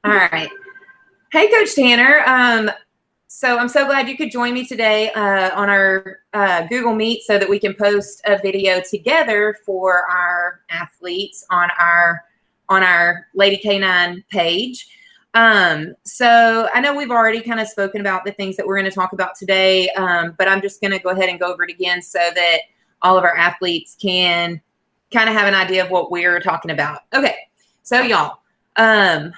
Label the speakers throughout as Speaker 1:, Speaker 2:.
Speaker 1: All right. Hey, Coach Tanner. So I'm so glad you could join me today on our Google Meet so that we can post a video together for our athletes on our Lady Canine page. So I know we've already kind of spoken about the things that we're going to talk about today, but I'm just going to go ahead and go over it again so that all of our athletes can kind of have an idea of what we're talking about. Okay, so y'all. I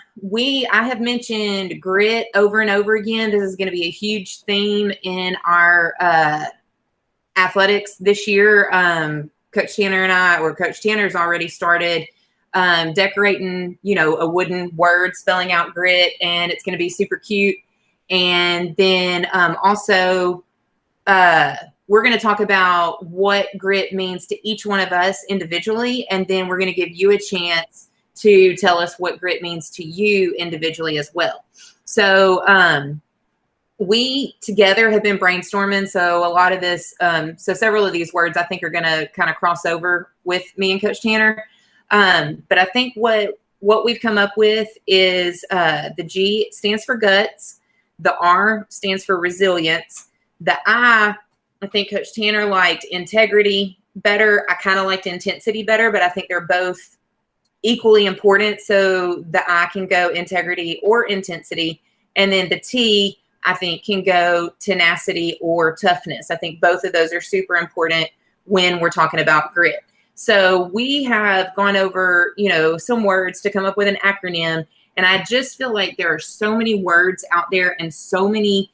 Speaker 1: have mentioned grit over and over again. This is going to be a huge theme in our athletics this year. Coach Tanner's already started decorating, a wooden word spelling out grit, and it's going to be super cute. And then also we're going to talk about what grit means to each one of us individually, and then we're going to give you a chance to tell us what grit means to you individually as well. So we together have been brainstorming. So a lot of this, so several of these words I think are going to kind of cross over with me and Coach Tanner. But I think what we've come up with is the G stands for guts. The R stands for resilience. The I think Coach Tanner liked integrity better. I kind of liked intensity better, but I think they're both equally important. So the I can go integrity or intensity. And then the T, I think, can go tenacity or toughness. I think both of those are super important when we're talking about grit. So we have gone over, some words to come up with an acronym. And I just feel like there are so many words out there and so many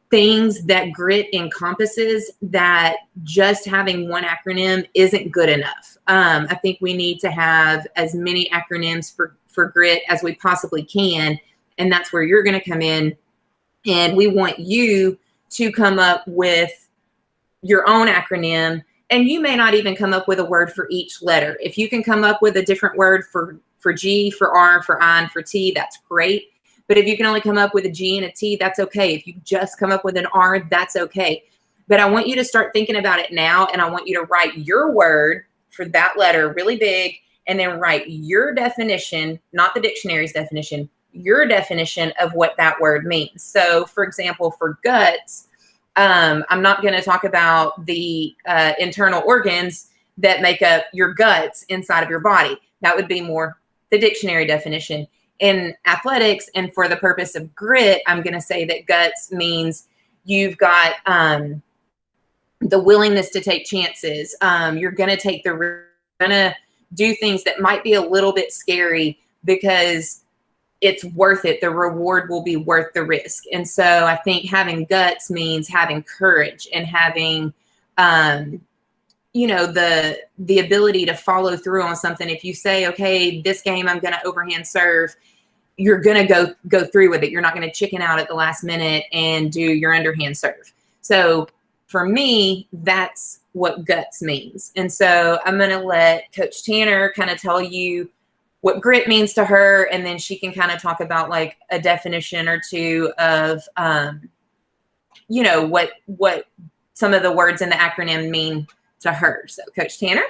Speaker 1: things that grit encompasses that just having one acronym isn't good enough. I think we need to have as many acronyms for grit as we possibly can. And that's where you're going to come in. And we want you to come up with your own acronym. And you may not even come up with a word for each letter. If you can come up with a different word for G, for R, for I, and for T, that's great. But if you can only come up with a G and a T, that's okay. If you just come up with an R, that's okay. But I want you to start thinking about it now, and I want you to write your word for that letter really big, and then write your definition, not the dictionary's definition, your definition of what that word means. So, for example, for guts, I'm not going to talk about the internal organs that make up your guts inside of your body. That would be more the dictionary definition. In athletics, and for the purpose of grit, I'm going to say that guts means you've got the willingness to take chances. You're going to do things that might be a little bit scary because it's worth it. The reward will be worth the risk. And so I think having guts means having courage and having, the ability to follow through on something. If you say, okay, this game I'm going to overhand serve, you're going to go through with it. You're not going to chicken out at the last minute and do your underhand serve. So for me, that's what guts means. And so I'm going to let Coach Tanner kind of tell you what grit means to her, and then she can kind of talk about like a definition or two of, what some of the words in the acronym mean to her. So Coach Tanner.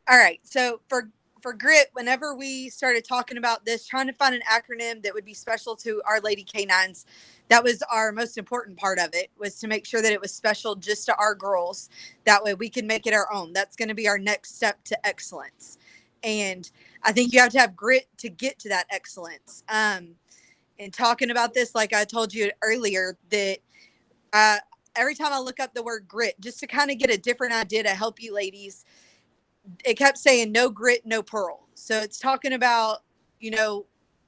Speaker 2: All right. So for grit, whenever we started talking about this, trying to find an acronym that would be special to our Lady Canines, that was our most important part of it, was to make sure that it was special just to our girls. That way we can make it our own. That's going to be our next step to excellence. And I think you have to have grit to get to that excellence. And talking about this, like I told you earlier, that every time I look up the word grit, just to kind of get a different idea to help you ladies, it kept saying no grit, no pearl. So it's talking about,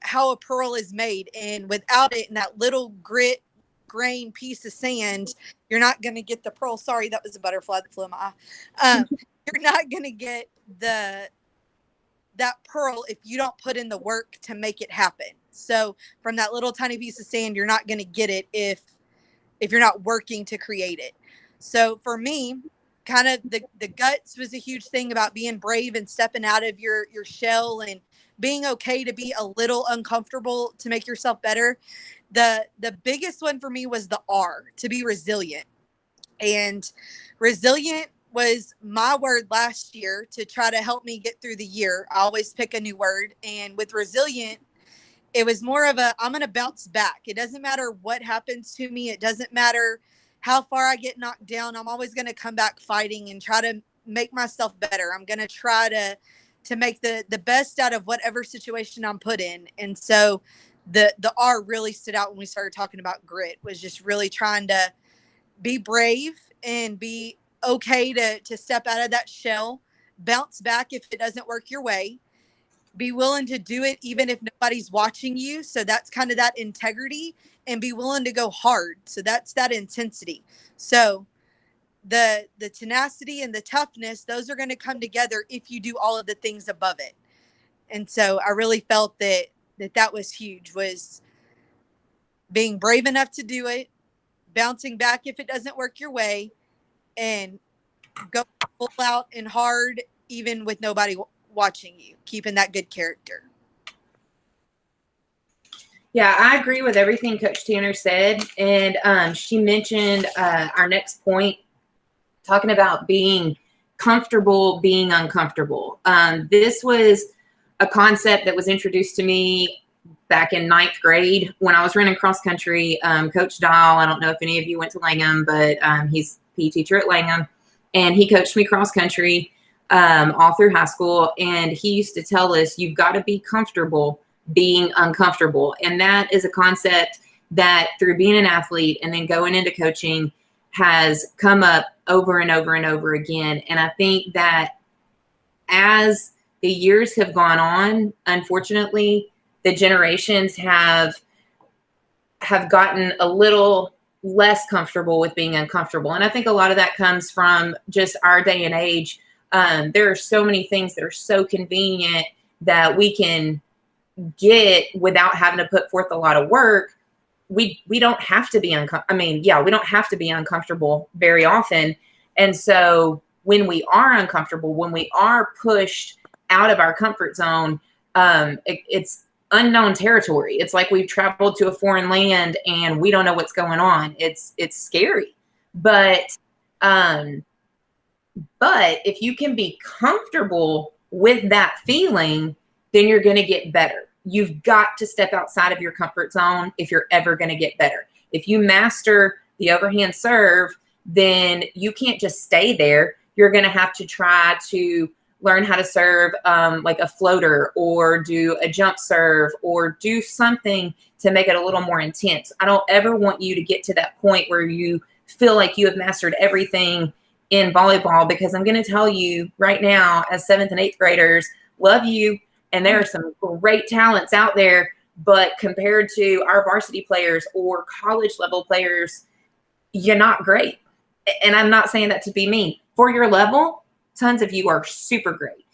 Speaker 2: how a pearl is made. And without it, in that little grit grain piece of sand, you're not going to get the pearl. Sorry, that was a butterfly that flew in my eye. You're not going to get that pearl if you don't put in the work to make it happen. So from that little tiny piece of sand, you're not going to get it if you're not working to create it. So for me, kind of the guts was a huge thing about being brave and stepping out of your shell and being okay to be a little uncomfortable to make yourself better. The biggest one for me was the R, to be resilient. And resilient was my word last year to try to help me get through the year. I always pick a new word. And with resilient, it was more of a, I'm going to bounce back. It doesn't matter what happens to me. It doesn't matter how far I get knocked down. I'm always going to come back fighting and try to make myself better. I'm going to try to make the best out of whatever situation I'm put in. And so the R really stood out when we started talking about grit, was just really trying to be brave and be okay to step out of that shell, bounce back if it doesn't work your way, be willing to do it even if nobody's watching you. So that's kind of that integrity, and be willing to go hard. So that's that intensity. So the tenacity and the toughness, those are going to come together if you do all of the things above it. And so I really felt that was huge, was being brave enough to do it, bouncing back if it doesn't work your way, and go full out and hard even with nobody watching you, keeping that good character.
Speaker 1: Yeah, I agree with everything Coach Tanner said. And she mentioned our next point, talking about being comfortable being uncomfortable. This was a concept that was introduced to me back in 9th grade when I was running cross country. Coach Dahl, I don't know if any of you went to Langham, but he's PE teacher at Langham, and he coached me cross country all through high school. And he used to tell us, you've got to be comfortable being uncomfortable. And that is a concept that through being an athlete and then going into coaching has come up over and over and over again. And I think that as the years have gone on, unfortunately, the generations have gotten a little less comfortable with being uncomfortable. And I think a lot of that comes from just our day and age. There are so many things that are so convenient that we can get without having to put forth a lot of work. We don't have to be we don't have to be uncomfortable very often. And so when we are uncomfortable, when we are pushed out of our comfort zone, it's unknown territory. It's like we've traveled to a foreign land and we don't know what's going on. It's scary. But if you can be comfortable with that feeling, then you're going to get better. You've got to step outside of your comfort zone if you're ever going to get better. If you master the overhand serve, then you can't just stay there. You're going to have to try to learn how to serve like a floater, or do a jump serve, or do something to make it a little more intense. I don't ever want you to get to that point where you feel like you have mastered everything in volleyball, because I'm going to tell you right now, as 7th and 8th graders, love you. And there are some great talents out there, but compared to our varsity players or college level players, you're not great. And I'm not saying that to be mean. For your level, tons of you are super great,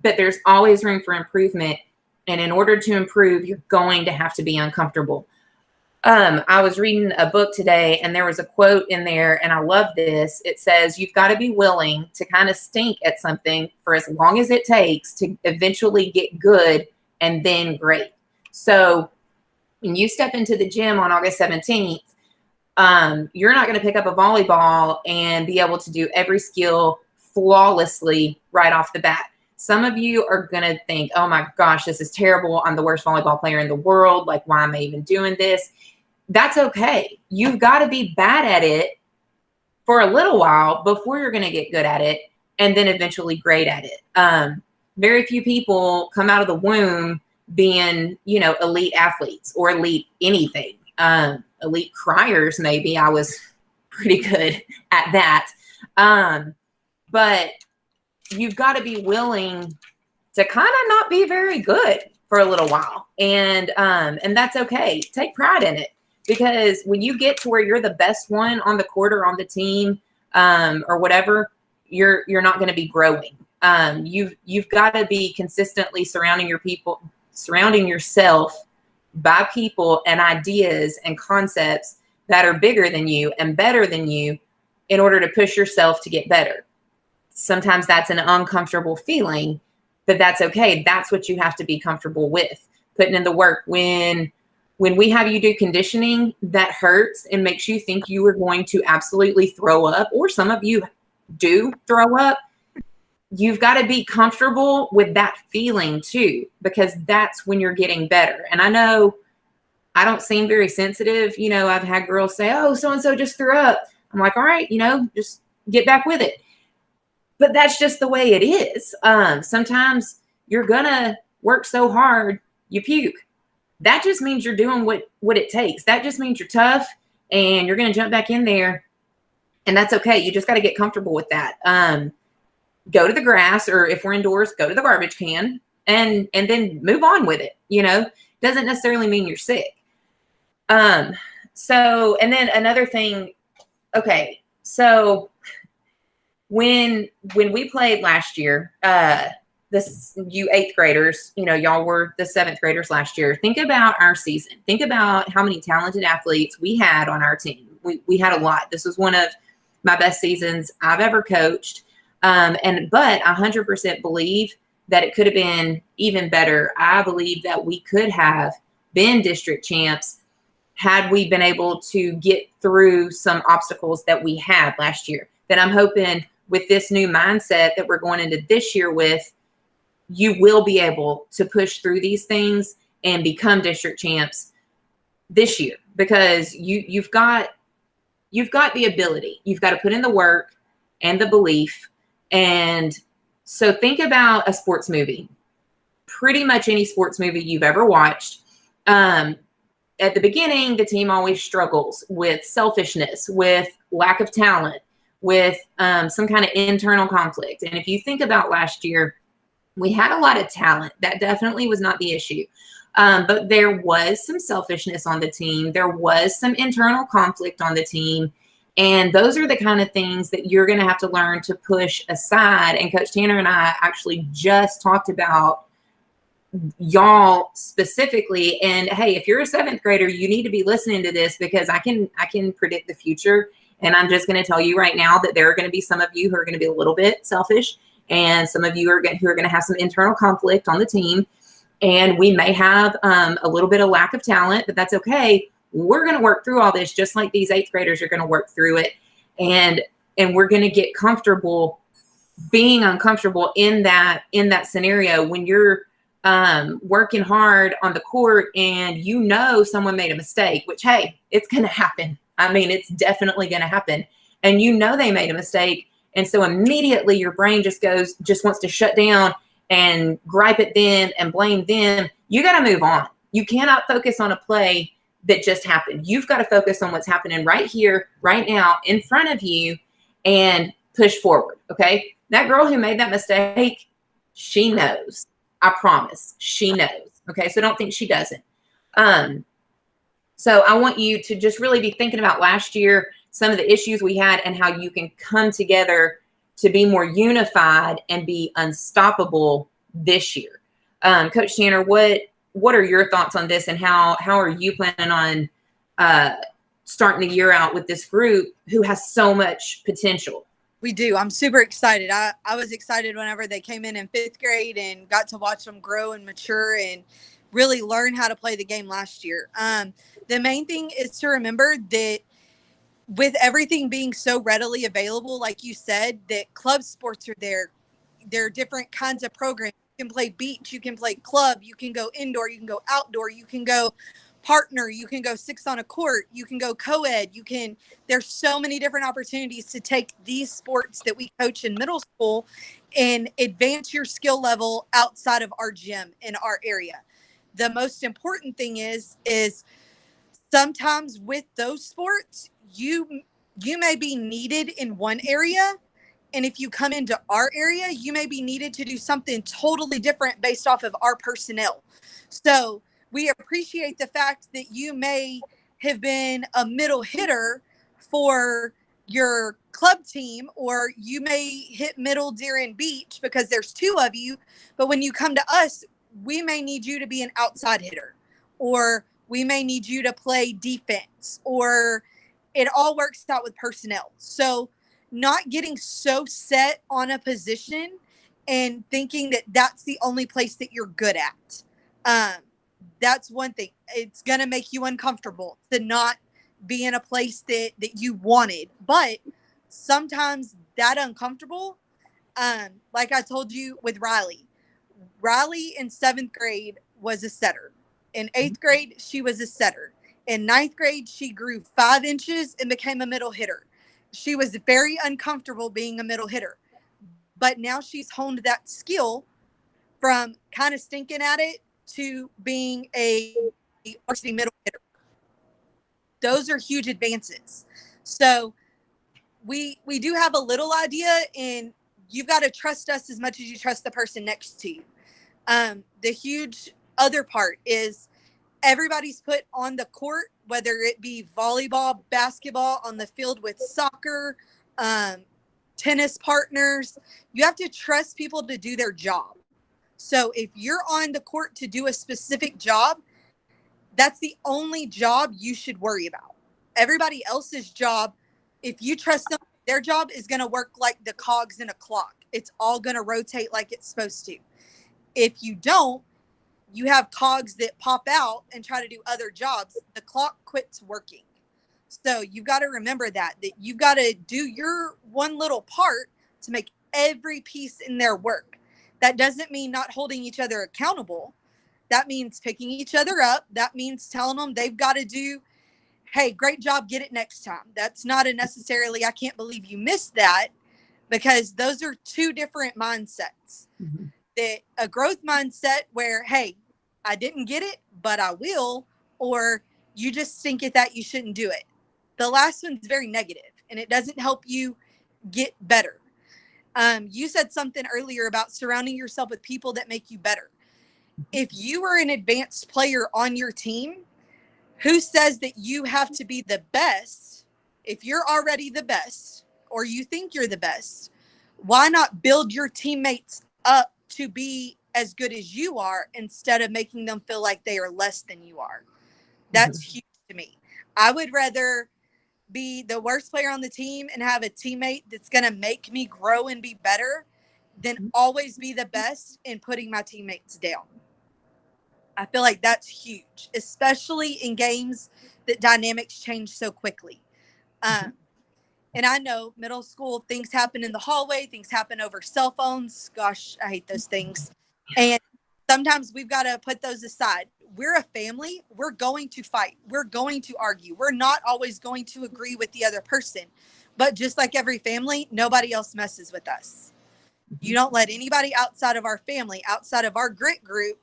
Speaker 1: but there's always room for improvement. And in order to improve, you're going to have to be uncomfortable. I was reading a book today, and there was a quote in there, and I love this. It says, you've got to be willing to kind of stink at something for as long as it takes to eventually get good and then great. So when you step into the gym on August 17th, you're not going to pick up a volleyball and be able to do every skill flawlessly right off the bat. Some of you are going to think, oh my gosh, this is terrible. I'm the worst volleyball player in the world. Like, why am I even doing this? That's okay. You've got to be bad at it for a little while before you're going to get good at it, and then eventually great at it. Very few people come out of the womb being, elite athletes or elite anything. Elite criers, maybe. I was pretty good at that. But you've got to be willing to kind of not be very good for a little while. And that's okay. Take pride in it, because when you get to where you're the best one on the court or on the team, or whatever, you're not going to be growing. You've got to be consistently surrounding yourself by people and ideas and concepts that are bigger than you and better than you in order to push yourself to get better. Sometimes that's an uncomfortable feeling, but that's okay. That's what you have to be comfortable with, putting in the work. When we have you do conditioning that hurts and makes you think you are going to absolutely throw up, or some of you do throw up, you've got to be comfortable with that feeling too, because that's when you're getting better. And I know I don't seem very sensitive. You know, I've had girls say, oh, so-and-so just threw up. I'm like, all right, you know, just get back with it. But that's just the way it is. Sometimes you're going to work so hard, you puke. That just means you're doing what it takes. That just means you're tough and you're going to jump back in there. And that's okay. You just got to get comfortable with that. Go to the grass, or if we're indoors, go to the garbage can and then move on with it. You know, doesn't necessarily mean you're sick. So, and then another thing, okay. So when we played last year, you 8th graders, you know, y'all were the 7th graders last year. Think about our season. Think about how many talented athletes we had on our team. We had a lot. This was one of my best seasons I've ever coached. But I 100% believe that it could have been even better. I believe that we could have been district champs had we been able to get through some obstacles that we had last year. That I'm hoping with this new mindset that we're going into this year with, you will be able to push through these things and become district champs this year, because you've got the ability. You've got to put in the work and the belief. And so think about a sports movie. Pretty much any sports movie you've ever watched. At the beginning, the team always struggles with selfishness, with lack of talent, with some kind of internal conflict. And if you think about last year, we had a lot of talent. That definitely was not the issue. But there was some selfishness on the team. There was some internal conflict on the team. And those are the kind of things that you're going to have to learn to push aside. And Coach Tanner and I actually just talked about y'all specifically. And hey, if you're a 7th grader, you need to be listening to this, because I can predict the future. And I'm just going to tell you right now that there are going to be some of you who are going to be a little bit selfish, and some of you who are going to have some internal conflict on the team. And we may have a little bit of lack of talent, but that's okay. We're going to work through all this, just like these 8th graders are going to work through it. And we're going to get comfortable being uncomfortable in that scenario when you're working hard on the court and you know someone made a mistake, which, hey, it's going to happen. I mean, it's definitely going to happen. And you know they made a mistake. And so immediately your brain just wants to shut down and gripe at them and blame them. You got to move on. You cannot focus on a play that just happened. You've got to focus on what's happening right here, right now, in front of you, and push forward. Okay. That girl who made that mistake, she knows. I promise. She knows. Okay. So don't think she doesn't. So I want you to just really be thinking about last year, some of the issues we had, and how you can come together to be more unified and be unstoppable this year. Coach Tanner, what are your thoughts on this, and how are you planning on starting the year out with this group who has so much potential?
Speaker 2: We do. I'm super excited. I was excited whenever they came in 5th grade and got to watch them grow and mature and really learn how to play the game last year. The main thing is to remember that with everything being so readily available, like you said, that club sports are there. There are different kinds of programs. You can play beach, you can play club, you can go indoor, you can go outdoor, you can go partner, you can go 6 on a court, you can go co-ed, there's so many different opportunities to take these sports that we coach in middle school and advance your skill level outside of our gym in our area. The most important thing is sometimes with those sports, you may be needed in one area. And if you come into our area, you may be needed to do something totally different based off of our personnel. So we appreciate the fact that you may have been a middle hitter for your club team, or you may hit middle during beach because there's 2 of you. But when you come to us, we may need you to be an outside hitter, or we may need you to play defense, or it all works out with personnel. So not getting so set on a position and thinking that that's the only place that you're good at. That's one thing. It's going to make you uncomfortable to not be in a place that you wanted. But sometimes that uncomfortable Like I told you with Riley, Riley in 7th grade was a setter. In 8th grade, she was a setter. In 9th grade, she grew 5 inches and became a middle hitter. She was very uncomfortable being a middle hitter, but now she's honed that skill from kind of stinking at it to being a varsity middle hitter. Those are huge advances. So we do have a little idea, and you've got to trust us as much as you trust the person next to you. The huge other part is everybody's put on the court, whether it be volleyball, basketball, on the field with soccer, tennis partners. You have to trust people to do their job. So if you're on the court to do a specific job, that's the only job you should worry about. Everybody else's job, if you trust them, their job is going to work like the cogs in a clock. It's all going to rotate like it's supposed to. If you don't, you have cogs that pop out and try to do other jobs. The clock quits working. So you've got to remember that you've got to do your one little part to make every piece in there work. That doesn't mean not holding each other accountable. That means picking each other up. That means telling them they've got to do, hey, great job, get it next time. That's not a necessarily, I can't believe you missed that, because those are two different mindsets. Mm-hmm. A growth mindset where, hey, I didn't get it, but I will, or you just think at that, you shouldn't do it. The last one's very negative, and it doesn't help you get better. You said something earlier about surrounding yourself with people that make you better. If you are an advanced player on your team, who says that you have to be the best? If you're already the best, or you think you're the best, why not build your teammates up to be as good as you are instead of making them feel like they are less than you are? That's huge to me. I would rather be the worst player on the team and have a teammate that's going to make me grow and be better than always be the best and putting my teammates down. I feel like that's huge, especially in games that dynamics change so quickly. And I know middle school, things happen in the hallway, things happen over cell phones. Gosh, I hate those things. And sometimes we've got to put those aside. We're a family. We're going to fight. We're going to argue. We're not always going to agree with the other person. But just like every family, nobody else messes with us. You don't let anybody outside of our family, outside of our grit group,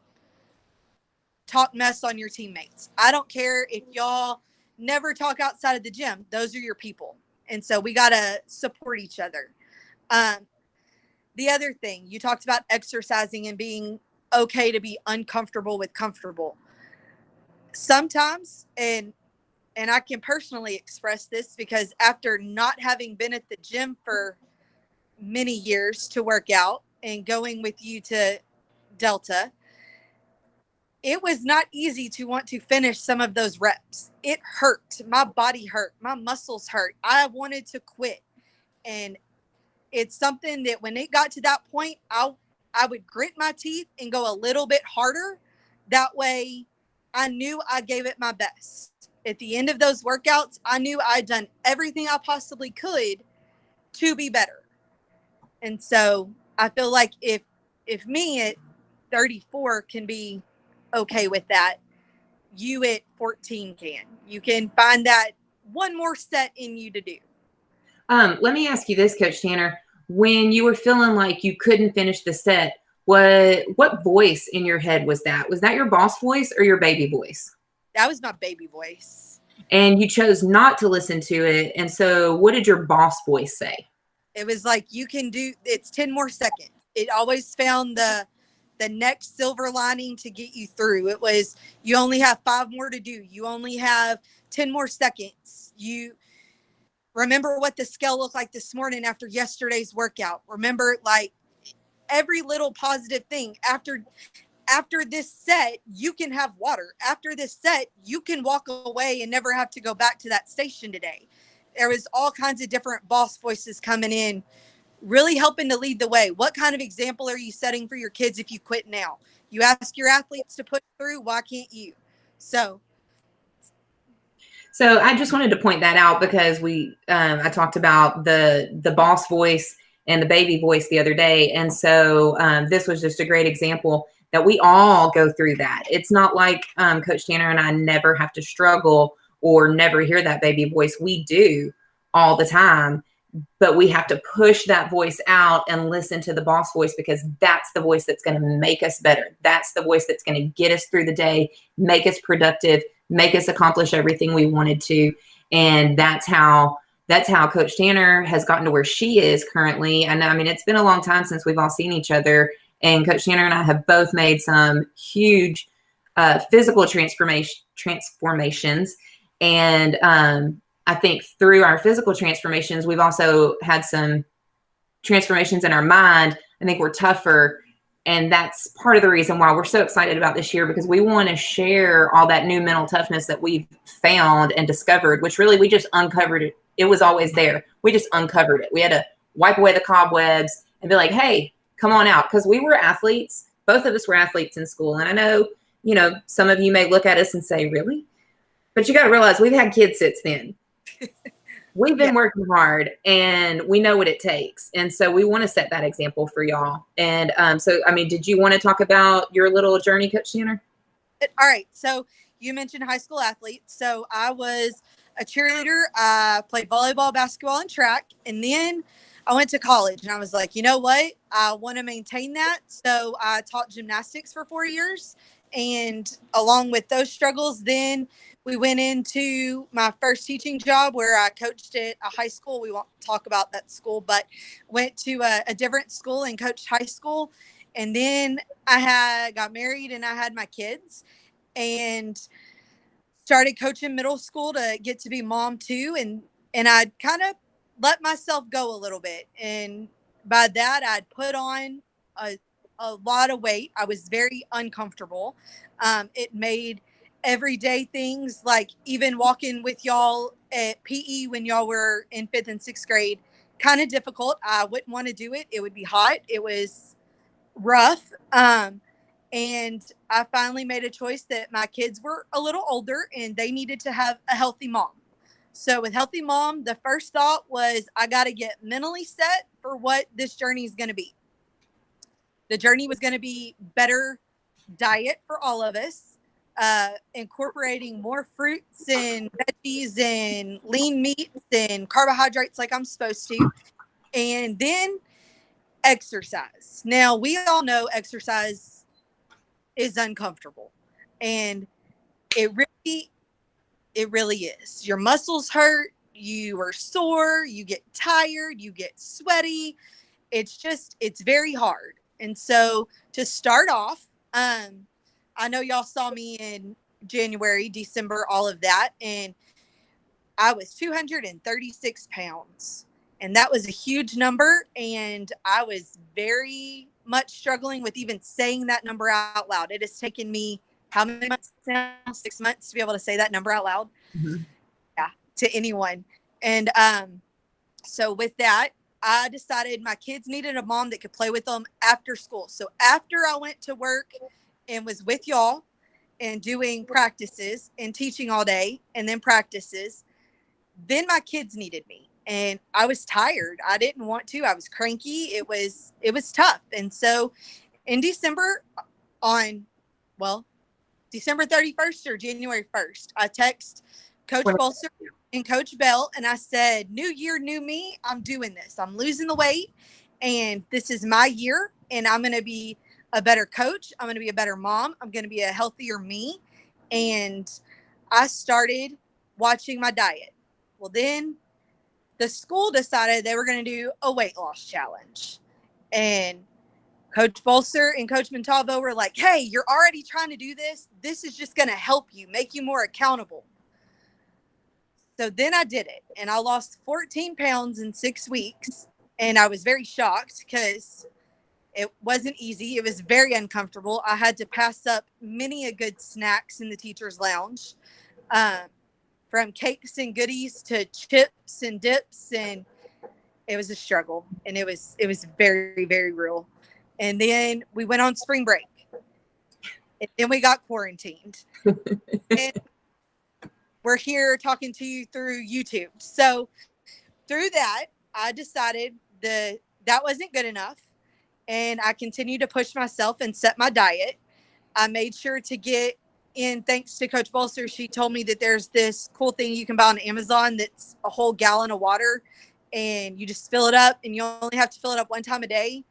Speaker 2: talk mess on your teammates. I don't care if y'all never talk outside of the gym. Those are your people. And so we got to support each other. The other thing, you talked about exercising and being okay to be uncomfortable with comfortable. Sometimes, and I can personally express this because after not having been at the gym for many years to work out and going with you to Delta, it was not easy to want to finish some of those reps. It hurt. My body hurt. My muscles hurt. I wanted to quit. And it's something that when it got to that point, I would grit my teeth and go a little bit harder. That way I knew I gave it my best. At the end of those workouts, I knew I'd done everything I possibly could to be better. And so I feel like if me at 34 can be okay with that, you at 14 can. You can find that one more set in you to do.
Speaker 1: Let me ask you this, Coach Tanner. When you were feeling like you couldn't finish the set, what voice in your head was that? Was that your boss voice or your baby voice?
Speaker 2: That was my baby voice.
Speaker 1: And you chose not to listen to it. And so what did your boss voice say?
Speaker 2: It was like, you can do, it's 10 more seconds. It always found the next silver lining to get you through. It was, you only have 5 more to do. You only have 10 more seconds. You remember what the scale looked like this morning after yesterday's workout. Remember, like, every little positive thing. After this set, you can have water. After this set, you can walk away and never have to go back to that station today. There was all kinds of different boss voices coming in, really helping to lead the way. What kind of example are you setting for your kids if you quit now? You ask your athletes to push through. Why can't you? So
Speaker 1: I just wanted to point that out because I talked about the boss voice and the baby voice the other day. And so this was just a great example that we all go through that. It's not like Coach Tanner and I never have to struggle or never hear that baby voice. We do all the time, but we have to push that voice out and listen to the boss voice, because that's the voice that's going to make us better. That's the voice that's going to get us through the day, make us productive, make us accomplish everything we wanted to. And that's how Coach Tanner has gotten to where she is currently. And I mean, it's been a long time since we've all seen each other. And Coach Tanner and I have both made some huge physical transformations. And I think through our physical transformations, we've also had some transformations in our mind. I think we're tougher. And that's part of the reason why we're so excited about this year, because we want to share all that new mental toughness that we've found and discovered, which really we just uncovered it. It was always there. We just uncovered it. We had to wipe away the cobwebs and be like, hey, come on out. Because we were athletes. Both of us were athletes in school. And I know, some of you may look at us and say, really? But you got to realize we've had kids since then. We've been working hard, and we know what it takes. And so we want to set that example for y'all. And so, I mean, did you want to talk about your little journey, Coach Tanner?
Speaker 2: All right. So you mentioned high school athletes. So I was a cheerleader. I played volleyball, basketball, and track. And then I went to college, and I was like, you know what? I want to maintain that. So I taught gymnastics for 4 years. And along with those struggles, then we went into my first teaching job where I coached at a high school. We won't talk about that school, but went to a different school and coached high school. And then I got married and I had my kids and started coaching middle school to get to be mom too. And I kind of let myself go a little bit. And by that, I'd put on a lot of weight. I was very uncomfortable. It made everyday things like even walking with y'all at PE when y'all were in 5th and 6th grade kind of difficult. I wouldn't want to do it. It would be hot. It was rough. And I finally made a choice that my kids were a little older and they needed to have a healthy mom. So with healthy mom, the first thought was I got to get mentally set for what this journey is going to be. The journey was going to be better diet for all of us, incorporating more fruits and veggies and lean meats and carbohydrates like I'm supposed to. And then exercise. Now, we all know exercise is uncomfortable. And it really is. Your muscles hurt. You are sore. You get tired. You get sweaty. It's very hard. And so to start off, I know y'all saw me in January, December, all of that. And I was 236 pounds. And that was a huge number. And I was very much struggling with even saying that number out loud. It has taken me how many months now? 6 months to be able to say that number out loud.
Speaker 1: Mm-hmm.
Speaker 2: Yeah, to anyone. And so with that, I decided my kids needed a mom that could play with them after school. So after I went to work and was with y'all and doing practices and teaching all day and then practices, then my kids needed me. And I was tired. I didn't want to. I was cranky. It was tough. And so in December December 31st or January 1st, I text Coach Bolser and Coach Bell, and I said, new year, new me. I'm doing this. I'm losing the weight, and this is my year, and I'm going to be a better coach. I'm going to be a better mom. I'm going to be a healthier me. And I started watching my diet. Well, then the school decided they were going to do a weight loss challenge. And Coach Bolser and Coach Montalvo were like, hey, you're already trying to do this. This is just going to help you, make you more accountable. So then I did it, and I lost 14 pounds in 6 weeks. And I was very shocked because it wasn't easy. It was very uncomfortable. I had to pass up many a good snacks in the teacher's lounge, from cakes and goodies to chips and dips. And it was a struggle, and it was very, very real. And then we went on spring break, and then we got quarantined. And we're here talking to you through YouTube. So through that, I decided the that wasn't good enough. And I continued to push myself and set my diet. I made sure to get in, thanks to Coach Bolster, she told me that there's this cool thing you can buy on Amazon that's a whole gallon of water, and you just fill it up, and you only have to fill it up one time a day.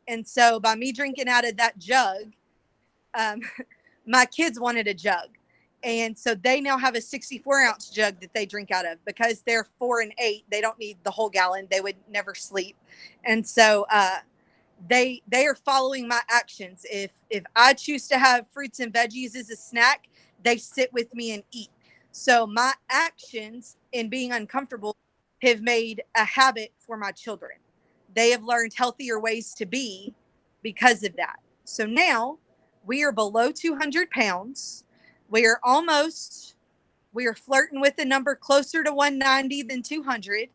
Speaker 2: And so by me drinking out of that jug, um, my kids wanted a jug. And so they now have a 64-ounce jug that they drink out of because they're 4 and 8. They don't need the whole gallon. They would never sleep. And so they are following my actions. If I choose to have fruits and veggies as a snack, they sit with me and eat. So my actions in being uncomfortable have made a habit for my children. They have learned healthier ways to be because of that. So now we are below 200 pounds. We are flirting with a number closer to 190 than 200.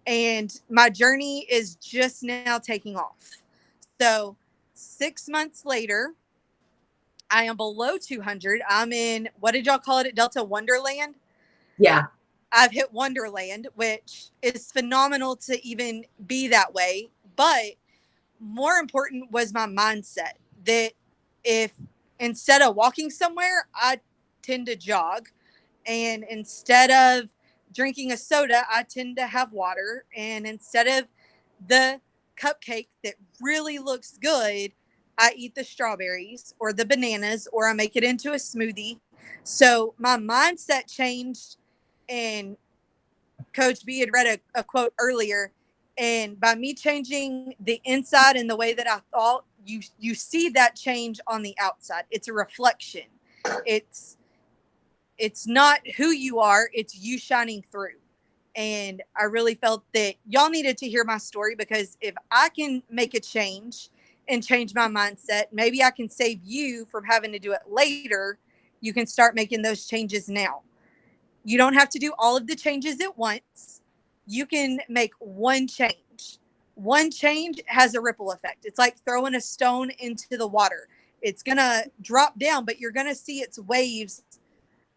Speaker 2: And my journey is just now taking off. So 6 months later, I am below 200. I'm in, what did y'all call it at Delta? Wonderland?
Speaker 1: Yeah.
Speaker 2: I've hit Wonderland, which is phenomenal to even be that way. But more important was my mindset that if instead of walking somewhere, I tend to jog. And instead of drinking a soda, I tend to have water. And instead of the cupcake that really looks good, I eat the strawberries or the bananas, or I make it into a smoothie. So my mindset changed, and Coach B had read a quote earlier. And by me changing the inside and the way that I thought, you see that change on the outside. It's a reflection. It's not who you are, it's you shining through. And I really felt that y'all needed to hear my story, because if I can make a change and change my mindset, maybe I can save you from having to do it later. You can start making those changes now. You don't have to do all of the changes at once. You can make one change. One change has a ripple effect. It's like throwing a stone into the water. It's going to drop down, but you're going to see its waves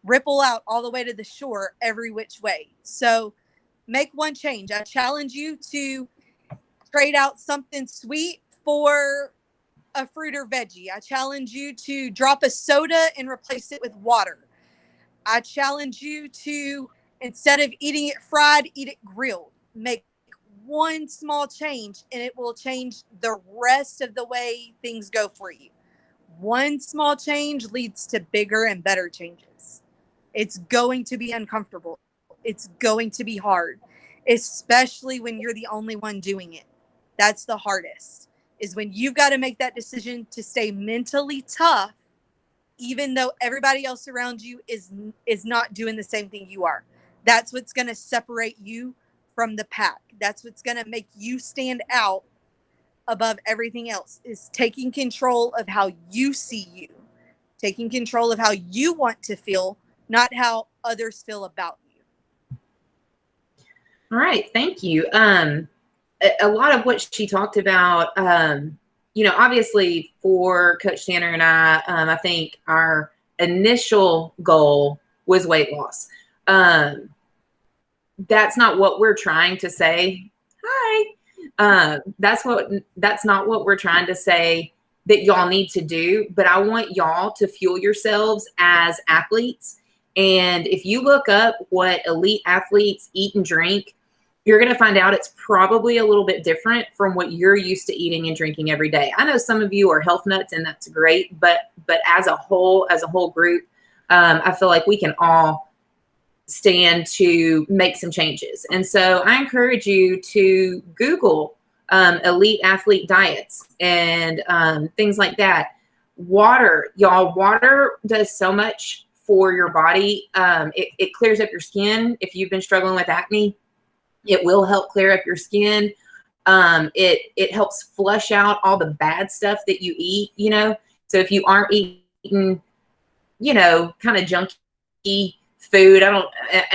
Speaker 2: ripple out all the way to the shore every which way. So make one change. I challenge you to trade out something sweet for a fruit or veggie. I challenge you to drop a soda and replace it with water. I challenge you to, instead of eating it fried, eat it grilled. Make one small change, and it will change the rest of the way things go for you. One small change leads to bigger and better changes. It's going to be uncomfortable. It's going to be hard, especially when you're the only one doing it. That's the hardest, is when you've got to make that decision to stay mentally tough, even though everybody else around you is not doing the same thing you are. That's what's going to separate you from the pack. That's what's going to make you stand out above everything else, is taking control of how you see you, taking control of how you want to feel, not how others feel about you.
Speaker 1: All right. Thank you. A lot of what she talked about, obviously for Coach Tanner and I think our initial goal was weight loss. That's not what we're trying to say. Hi. That's not what we're trying to say that y'all need to do, but I want y'all to fuel yourselves as athletes. And if you look up what elite athletes eat and drink, you're going to find out it's probably a little bit different from what you're used to eating and drinking every day. I know some of you are health nuts, and that's great, but as a whole group, I feel like we can all stand to make some changes. And so I encourage you to Google elite athlete diets and things like that. Water, y'all, water does so much for your body. It clears up your skin. If you've been struggling with acne, it will help clear up your skin. It helps flush out all the bad stuff that you eat, So if you aren't eating, kind of junky food, I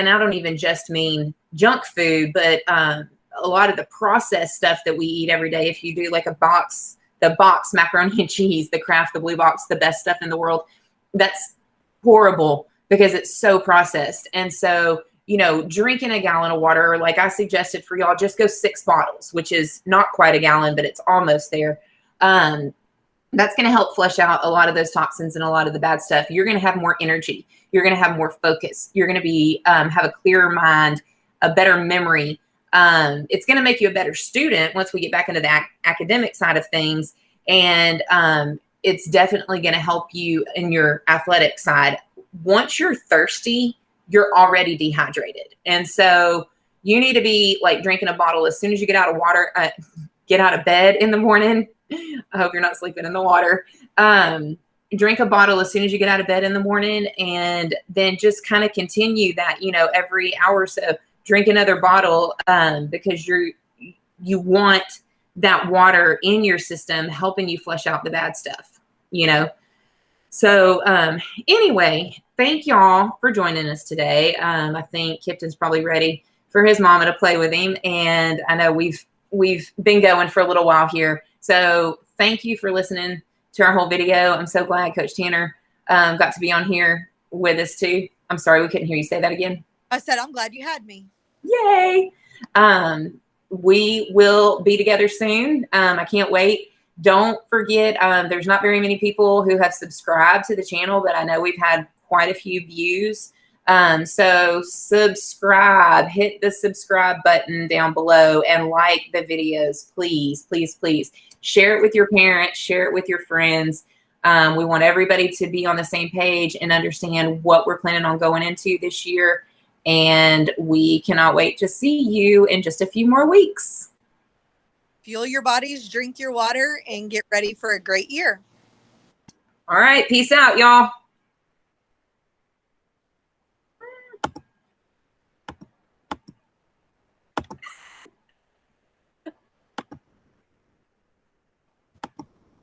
Speaker 1: don't even just mean junk food, but a lot of the processed stuff that we eat every day. If you do like the box macaroni and cheese, the Kraft, the Blue Box, the best stuff in the world, that's horrible because it's so processed. And so drinking a gallon of water, like I suggested for y'all, just go 6 bottles, which is not quite a gallon, but it's almost there. That's going to help flush out a lot of those toxins and a lot of the bad stuff. You're going to have more energy. You're going to have more focus. You're going to be have a clearer mind, a better memory. It's going to make you a better student once we get back into the academic side of things. And it's definitely going to help you in your athletic side. Once you're thirsty, you're already dehydrated. And so you need to be like drinking a bottle as soon as you get out of bed in the morning. I hope you're not sleeping in the water. Drink a bottle as soon as you get out of bed in the morning, and then just kind of continue that, every hour or so, drink another bottle, because you want that water in your system helping you flush out the bad stuff, So anyway, thank y'all for joining us today. I think Kipton's probably ready for his mama to play with him, and I know we've been going for a little while here. So thank you for listening to our whole video. I'm so glad Coach Tanner got to be on here with us too. I'm sorry, we couldn't hear you say that again.
Speaker 2: I said, I'm glad you had me.
Speaker 1: Yay. We will be together soon. I can't wait. Don't forget, there's not very many people who have subscribed to the channel, but I know we've had quite a few views. So subscribe, hit the subscribe button down below and like the videos, please, please, please. Share it with your parents, share it with your friends. We want everybody to be on the same page and understand what we're planning on going into this year. And we cannot wait to see you in just a few more weeks.
Speaker 2: Fuel your bodies, drink your water, and get ready for a great year.
Speaker 1: All right. Peace out, y'all.